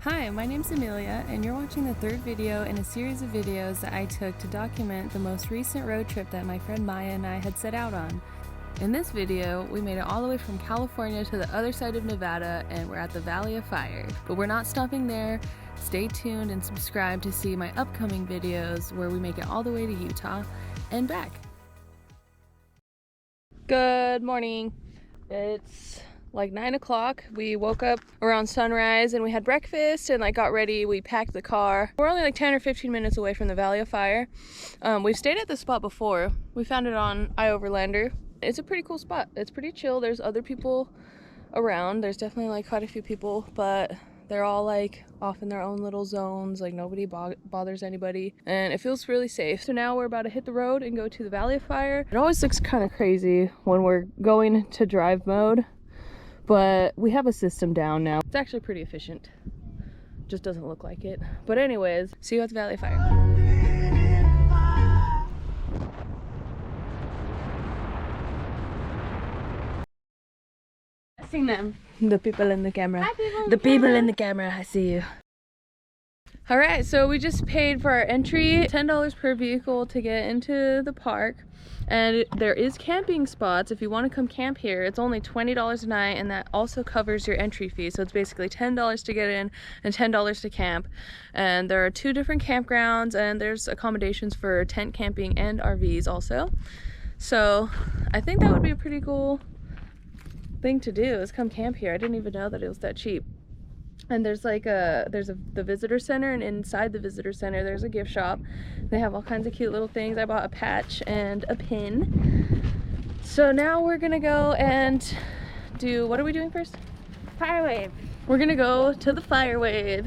Hi, my name's Amelia, and you're watching the third video in a series of videos that I took to document the most recent road trip that my friend Maya and I had set out on. In this video, we made it all the way from California to the other side of Nevada, and we're at the Valley of Fire. But we're not stopping there. Stay tuned and subscribe to see my upcoming videos where we make it all the way to Utah and back. Good morning. It's like 9 o'clock. We woke up around sunrise and we had breakfast and got ready. We packed the car. We're only like 10 or 15 minutes away from the Valley of Fire. We've stayed at this spot before. We found it on iOverlander. It's a pretty cool spot. It's pretty chill. There's other people around. There's definitely quite a few people, but they're all off in their own little zones. Nobody bothers anybody, and it feels really safe. So now we're about to hit the road and go to the Valley of Fire. It always looks kind of crazy when we're going to drive mode, but we have a system down now. It's actually pretty efficient. Just doesn't look like it. But anyways, see you at the Valley of Fire. Sing them. The people in the camera. Hi, people in the people camera. in the camera, I see you. Alright, so we just paid for our entry, $10 per vehicle to get into the park. And there is camping spots if you want to come camp here. It's only $20 a night, and that also covers your entry fee. So it's basically $10 to get in and $10 to camp. And there are 2 different campgrounds, and there's accommodations for tent camping and RVs also. So I think that would be a pretty cool thing to do, is come camp here. I didn't even know that it was that cheap. And there's the visitor center, and inside the visitor center there's a gift shop. They have all kinds of cute little things. I bought a patch and a pin. So now we're gonna go and do, what are we doing first? Fire wave. We're gonna go to the fire wave.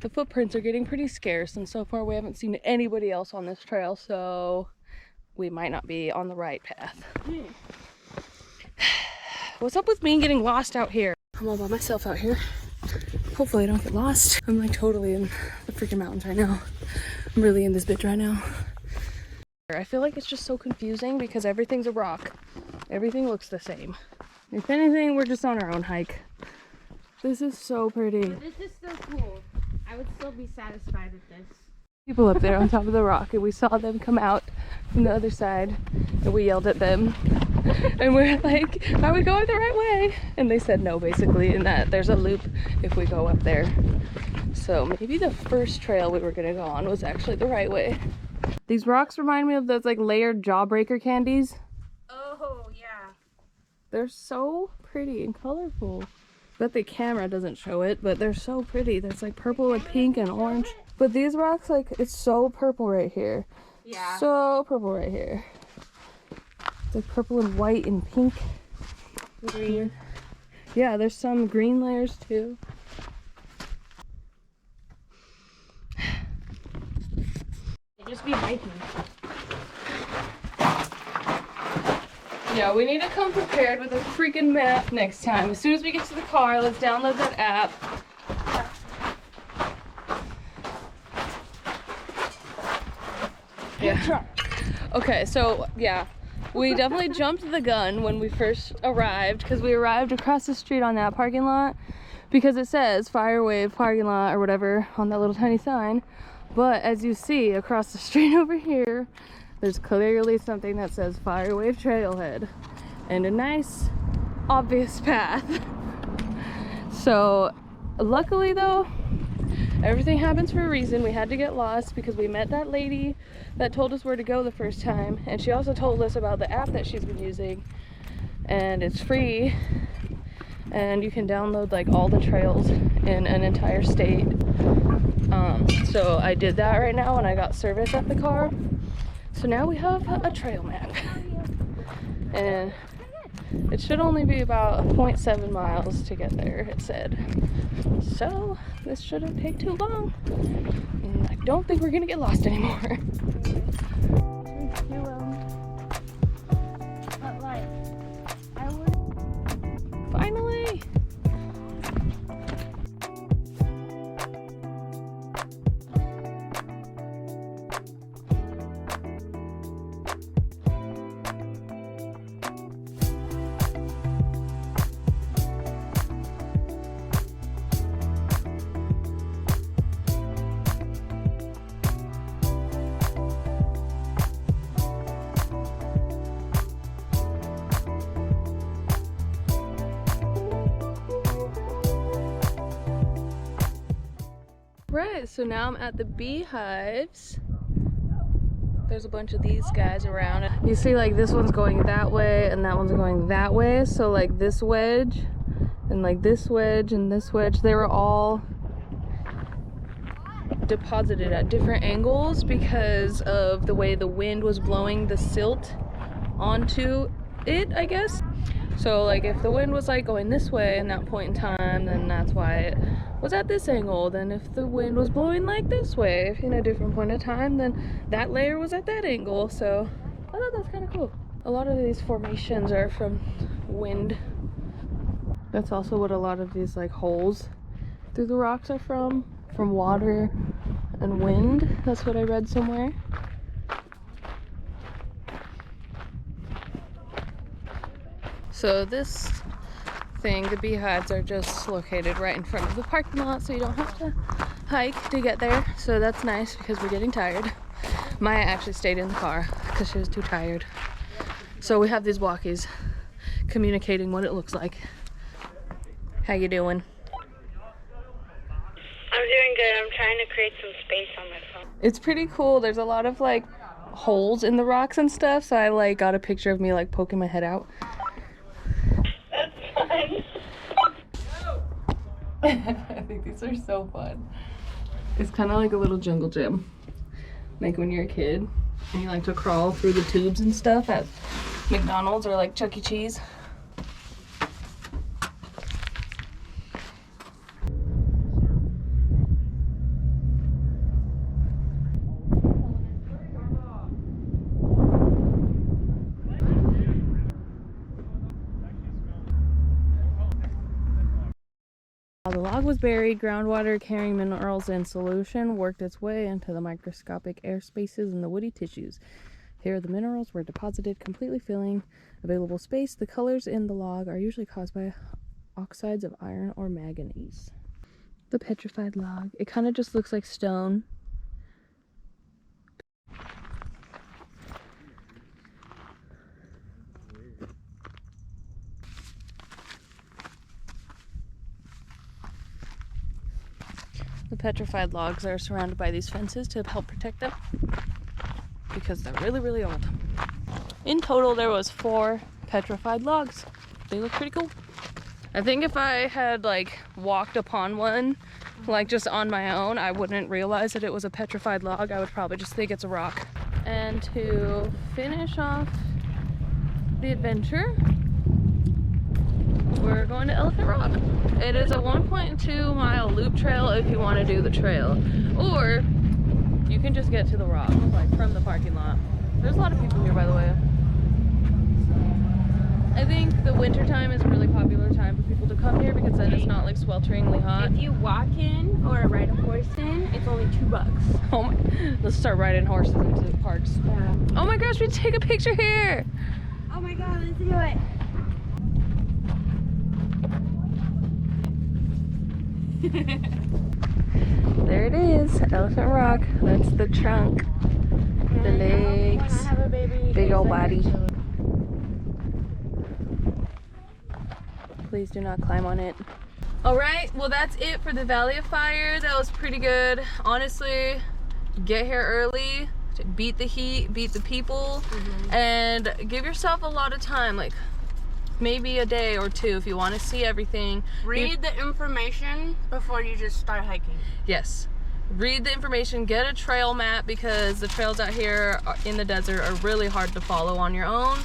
The footprints are getting pretty scarce, and so far we haven't seen anybody else on this trail, so we might not be on the right path. What's up with me getting lost out here? I'm all by myself out here. Hopefully I don't get lost. I'm totally in the freaking mountains right now. I'm really in this bitch right now. I feel like it's just so confusing because everything's a rock. Everything looks the same. If anything, we're just on our own hike. This is so pretty. But this is still cool. I would still be satisfied with this. People up there on top of the rock, and we saw them come out from the other side, and we yelled at them. And we're like, are we going the right way? And they said no, basically, and that there's a loop if we go up there. So maybe the first trail we were gonna go on was actually the right way. These rocks remind me of those layered jawbreaker candies. Oh, yeah. They're so pretty and colorful. Bet the camera doesn't show it, but they're so pretty. There's purple and pink and orange. But these rocks, it's so purple right here. Yeah. So purple right here. It's purple and white and pink. Green. Yeah, there's some green layers too. Just be hiking. Yeah, we need to come prepared with a freaking map next time. As soon as we get to the car, let's download that app. Yeah. Okay, so yeah, we definitely jumped the gun when we first arrived, because we arrived across the street on that parking lot because it says Fire Wave parking lot or whatever on that little tiny sign. But as you see across the street over here, there's clearly something that says Fire Wave Trailhead and a nice obvious path. So luckily though, everything happens for a reason. We had to get lost because we met that lady that told us where to go the first time, and she also told us about the app that she's been using, and it's free, and you can download all the trails in an entire state. So I did that right now, and I got service at the car. So now we have a trail map, and it should only be about 0.7 miles to get there, it said. So this shouldn't take too long, and I don't think we're gonna get lost anymore. But I would Finally! Right, so now I'm at the beehives. There's a bunch of these guys around. You see, like, this one's going that way and that one's going that way. So like this wedge and like this wedge and this wedge, they were all deposited at different angles because of the way the wind was blowing the silt onto it, I guess. So like if the wind was like going this way in that point in time, then that's why it was at this angle. Then if the wind was blowing like this way in a different point of time, then that layer was at that angle. So I thought that's kind of cool. A lot of these formations are from wind. That's also what a lot of these like holes through the rocks are from water and wind. That's what I read somewhere. So this thing, the beehives, are just located right in front of the parking lot, so you don't have to hike to get there. So that's nice because we're getting tired. Maya actually stayed in the car because she was too tired. So we have these walkies communicating what it looks like. How you doing? I'm doing good. I'm trying to create some space on my phone. It's pretty cool. There's a lot of like holes in the rocks and stuff, so I like got a picture of me like poking my head out. I think these are so fun. It's kind of like a little jungle gym, like when you're a kid and you like to crawl through the tubes and stuff at McDonald's or like Chuck E. Cheese. The log was buried, groundwater carrying minerals in solution worked its way into the microscopic air spaces in the woody tissues. Here the minerals were deposited, completely filling available space. The colors in the log are usually caused by oxides of iron or manganese. The petrified log. It kind of just looks like stone. The petrified logs are surrounded by these fences to help protect them because they're really, really old. In total, there was 4 petrified logs. They look pretty cool. I think if I had like walked upon one, like just on my own, I wouldn't realize that it was a petrified log. I would probably just think it's a rock. And to finish off the adventure, we're going to Elephant Rock. It is a 1.2 mile loop trail if you want to do the trail, or you can just get to the rock like from the parking lot. There's a lot of people here, by the way. I think the winter time is a really popular time for people to come here because then it's not like swelteringly hot. If you walk in or ride a horse in, it's only $2. Oh my, let's start riding horses into parks. Yeah. Oh my gosh, we take a picture here. Oh my god, let's do it. There it is, Elephant Rock. That's the trunk, the legs, big old body. Please do not climb on it. Alright, well that's it for the Valley of Fire. That was pretty good. Honestly, get here early, beat the heat, beat the people, and give yourself a lot of time, like maybe a day or 2 if you want to see everything. Read the information before you just start hiking. Yes. Read the information, get a trail map because the trails out here in the desert are really hard to follow on your own.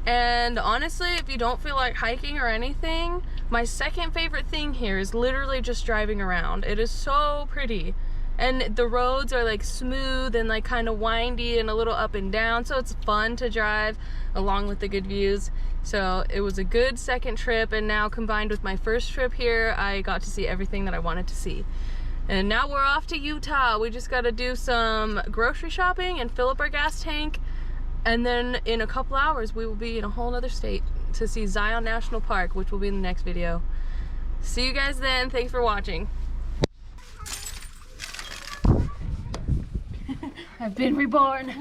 And honestly, if you don't feel like hiking or anything, my second favorite thing here is literally just driving around. It is so pretty. and the roads are like smooth and like kind of windy and a little up and down, so it's fun to drive along with the good views. So it was a good second trip, and now combined with my first trip here, I got to see everything that I wanted to see. And now we're off to Utah. We just got to do some grocery shopping and fill up our gas tank, and then in a couple hours we will be in a whole other state to see Zion National Park, which will be in the next video. See you guys then. Thanks for watching. I've been reborn.